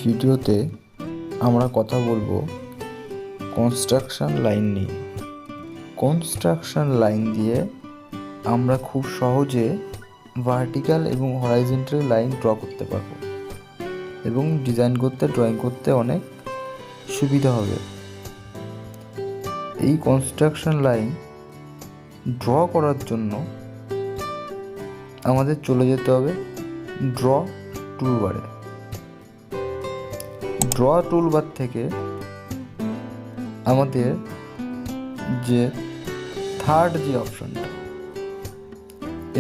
ভিডিওতে আমরা কথা বলবো কনস্ট্রাকশন লাইন নিয়ে। কনস্ট্রাকশন লাইন দিয়ে আমরা খুব সহজে ভার্টিক্যাল এবং হরাইজন্টাল লাইন ড্র করতে পারবো এবং ডিজাইন করতে, ড্রয়িং করতে অনেক সুবিধা হবে। এই কনস্ট্রাকশন লাইন ড্র করার জন্য আমাদের চলে যেতে হবে ড্র টুলবারে। ড্র টুলবার থেকে আমাদের যে থার্ড যে অপশনটা,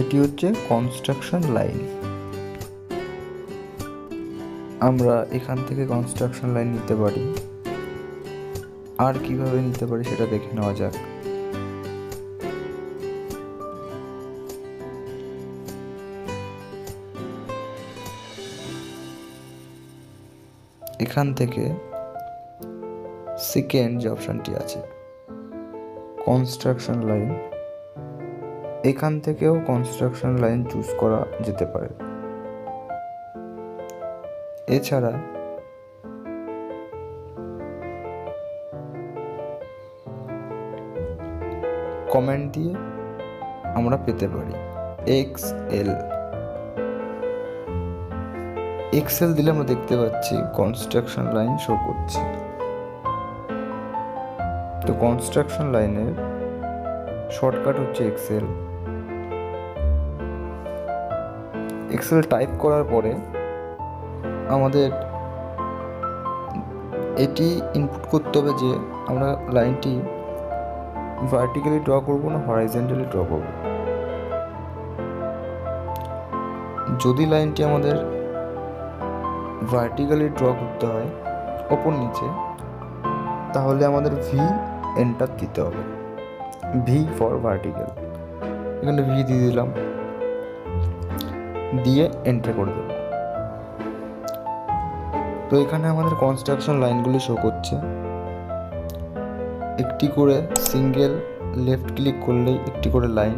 এটি হচ্ছে কনস্ট্রাকশন লাইন। আমরা এখান থেকে কনস্ট্রাকশন লাইন নিতে পারি। আর কিভাবে নিতে পারি সেটা দেখে নেওয়া যাক। এখান থেকে সেকেন্ড যে অপশনটি আছে কনস্ট্রাকশন লাইন, এখান থেকেও কনস্ট্রাকশন লাইন চুজ করা যেতে পারে। এছাড়া কমেন্ট দিয়ে আমরা পেতে পারি এক্সেল দিলে আমরা দেখতে পাচ্ছি কনস্ট্রাকশন লাইন শো করছে। তো কনস্ট্রাকশন লাইনের শর্টকাট হচ্ছে এক্সেল টাইপ করার পরে আমাদের এটি ইনপুট করতে হবে যে আমরা লাইনটি ভার্টিক্যালি ড্র করব না হরাইজন্টালি ড্র করব। যদি লাইনটি আমাদের ভার্টিক্যালি ড্র করতে হয় ওপর নিচে, তাহলে আমাদের ভি এন্টার দিতে হবে। ভি ফর ভার্টিক্যাল, এখানে ভি দিয়ে দিলাম, দিয়ে এন্টার করে দেব। তো এখানে আমাদের কনস্ট্রাকশন লাইনগুলি শো করছে। একটি করে সিঙ্গেল লেফট ক্লিক করলেই একটি করে লাইন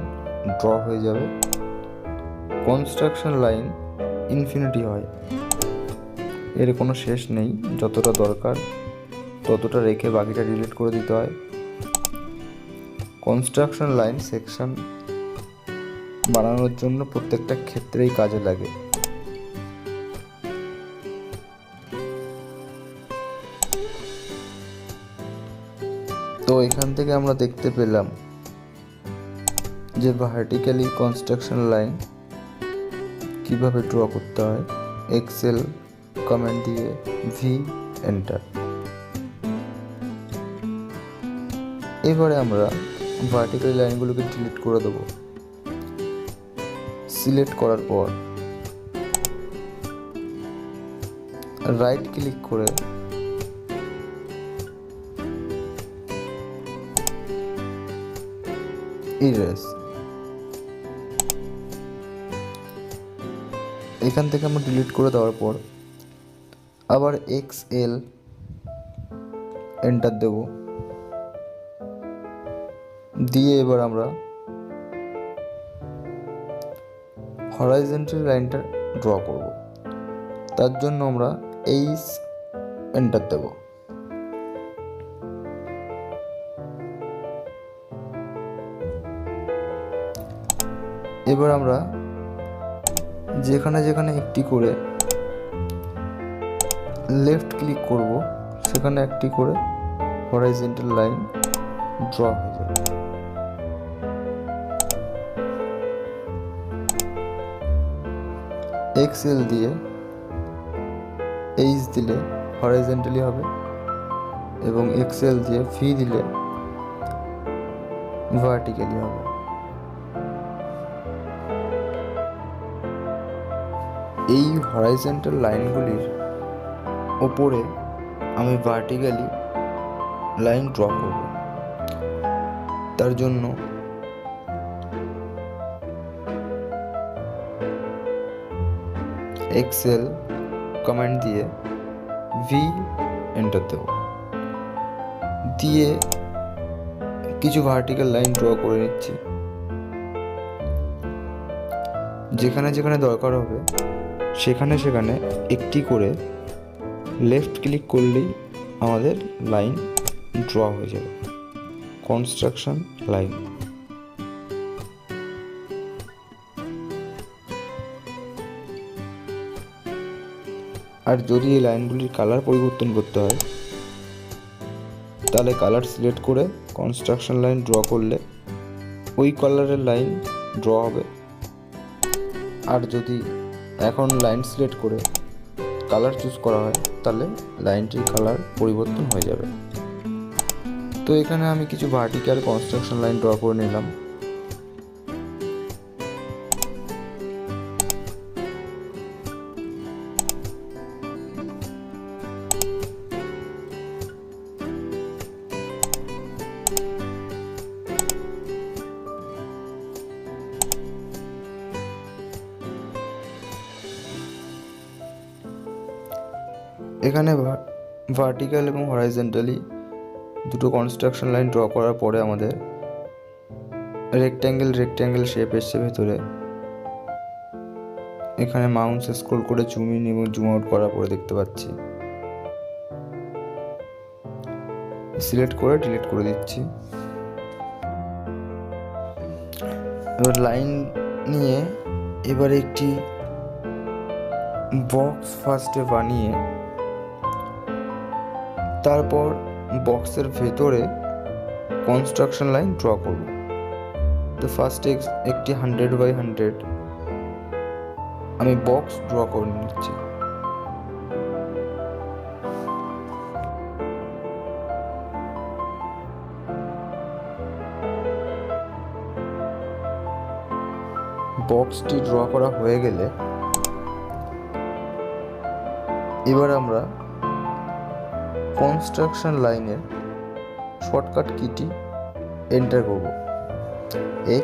ড্র হয়ে যাবে। কনস্ট্রাকশন লাইন ইনফিনিটি হয়, এর কোনো শেষ নেই। যতটা দরকার ততটা রেখে বাকিটা ডিলিট করে দিতে হয়। কনস্ট্রাকশন লাইন সেকশন বানানোর জন্য প্রত্যেকটা ক্ষেত্রেই কাজে লাগে। তো এখান থেকে আমরা দেখতে পেলাম যে ভার্টিক্যালি কনস্ট্রাকশন লাইন কিভাবে ড্র করতে হয়। এক্সেল কমেন্ট দিয়ে ভি এন্টার। এবারে আমরা ভার্টিক্যাল লাইনগুলোকে ডিলিট করে দেবো। সিলেক্ট করার পর রাইট ক্লিক করে ইরেজ, এখান থেকে আমরা ডিলিট করে দেওয়ার পর আবার এক্সএল এন্টার দেব, দিয়ে এবার আমরা হরাইজন্টাল লাইনটা ড্র করব। তার জন্য আমরা এইচ এন্টার দেব। এবার আমরা যেখানে যেখানে একটি করে লেফট ক্লিক করব সেখানে একটি করে হরাইজন্টাল লাইন ড্র হয়ে যাবে। এক্সেল দিয়ে এইচ দিলে হরাইজন্টালি হবে এবং এক্সেল দিয়ে ভি দিলে ভার্টিক্যালি হবে। এই হরাইজন্টাল লাইনগুলির ওপরে আমি ভার্টিক্যালি লাইন ড্র করব। তার জন্য এক্সেল কমান্ড দিয়ে ভি এন্টার দেব, দিয়ে কিছু ভার্টিক্যাল লাইন ড্র করে নিচ্ছি। যেখানে যেখানে দরকার হবে সেখানে সেখানে একটি করে লেফট ক্লিক করলেই আমাদের লাইন ড্র হয়ে যাবে, কনস্ট্রাকশন লাইন। আর যদি এই লাইনগুলির কালার পরিবর্তন করতে হয় তাহলে কালার সিলেক্ট করে কনস্ট্রাকশন লাইন ড্র করলে ওই কালারের লাইন ড্র হবে। আর যদি এখন লাইন সিলেক্ট করে কালার চুজ করা হয় তাহলে লাইনটির কালার পরিবর্তন হয়ে যাবে। তো এখানে আমি কিছু ভার্টিক্যাল কনস্ট্রাকশন লাইন ড্র করে নিলাম। এখানে ভার্টিক্যাল এবং হরাইজন্টালি দুটো কনস্ট্রাকশন লাইন ড্র করার পরে আমাদের রেক্ট্যাঙ্গেল শেপ এসছে ভেতরে। এখানে মাউস স্ক্রল করে জুম ইন এবং জুম আউট করার পরে দেখতে পাচ্ছি। সিলেক্ট করে ডিলিট করে দিচ্ছি। এবার লাইন নিয়ে এবারে একটি বক্স ফার্স্টে বানিয়ে তারপর বক্সের ভেতরে কনস্ট্রাকশন লাইন ড্র করব। তো ফার্স্টে একটি 100x100 আমি বক্স ড্র করে নিচ্ছি। বক্সটি ড্র করা হয়ে গেলে এবার আমরা কনস্ট্রাকশন লাইনের শর্টকাট কিটি এন্টার করব,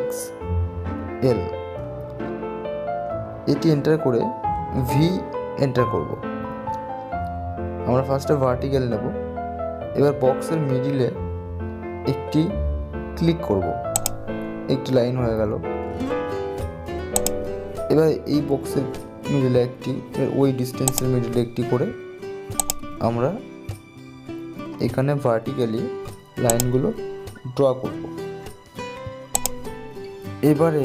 XL। এটি এন্টার করে V এন্টার করব। আমরা ফার্স্টে ভার্টিক্যাল নেব। এবার বক্সের মিডিলে একটি ক্লিক করব, একটি লাইন হয়ে গেল। এবার এই বক্সের মিডিলে একটি, ওই ডিস্টেন্সের মিডিলে একটি করে আমরা এখানে ভার্টিক্যালি লাইনগুলো ড্র করব। এবারে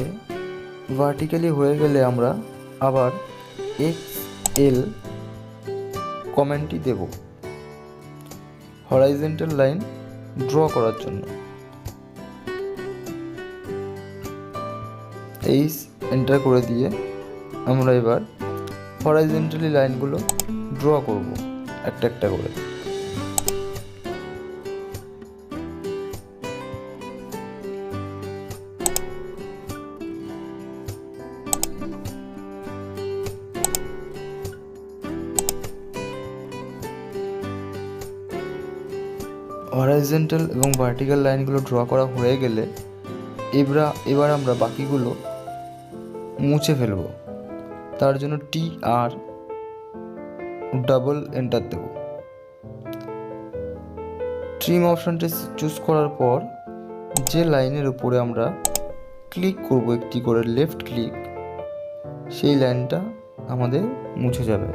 ভার্টিক্যালি হয়ে গেলে আমরা আবার XL কমেন্টটি দেব হরাইজন্টাল লাইন ড্র করার জন্য। এই এন্টার করে দিয়ে আমরা এবার হরাইজন্টালি লাইনগুলো ড্র করব একটা একটা করে। হরাইজন্টাল এবং ভার্টিক্যাল লাইনগুলো ড্র করা হয়ে গেলে এবার আমরা বাকিগুলো মুছে ফেলব। তার জন্য TR ডাবল এন্টার দেব। ট্রিম অপশনটি চুজ করার পর যে লাইনের উপরে আমরা ক্লিক করব একটি করে লেফট ক্লিক, সেই লাইনটা আমাদের মুছে যাবে।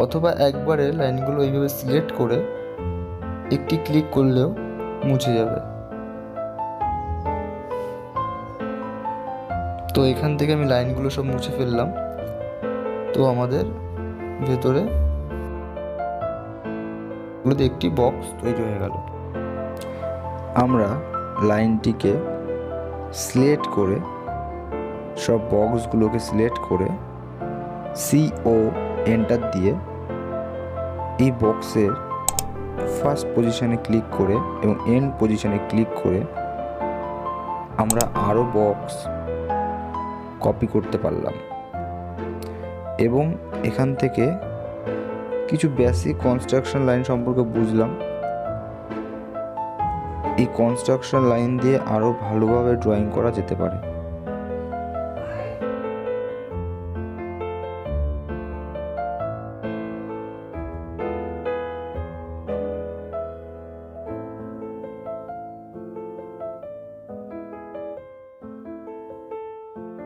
অথবা একবারে লাইনগুলো এইভাবে সিলেক্ট করে একটি ক্লিক করলেও মুছে যাবে। তো এখান থেকে আমি লাইনগুলো সব মুছে ফেললাম। তো আমাদের ভেতরে একটি বক্স তৈরি হয়ে গেল। আমরা লাইনটিকে সিলেক্ট করে সব বক্সগুলোকে সিলেক্ট করে CO এন্টার দিয়ে এই বক্সের ফার্স্ট পজিশনে ক্লিক করে এবং এন্ড পজিশনে ক্লিক করে আমরা আরও বক্স কপি করতে পারলাম এবং এখান থেকে কিছু বেসিক কনস্ট্রাকশন লাইন সম্পর্কে বুঝলাম। এই কনস্ট্রাকশন লাইন দিয়ে আরও ভালোভাবে ড্রয়িং করা যেতে পারে।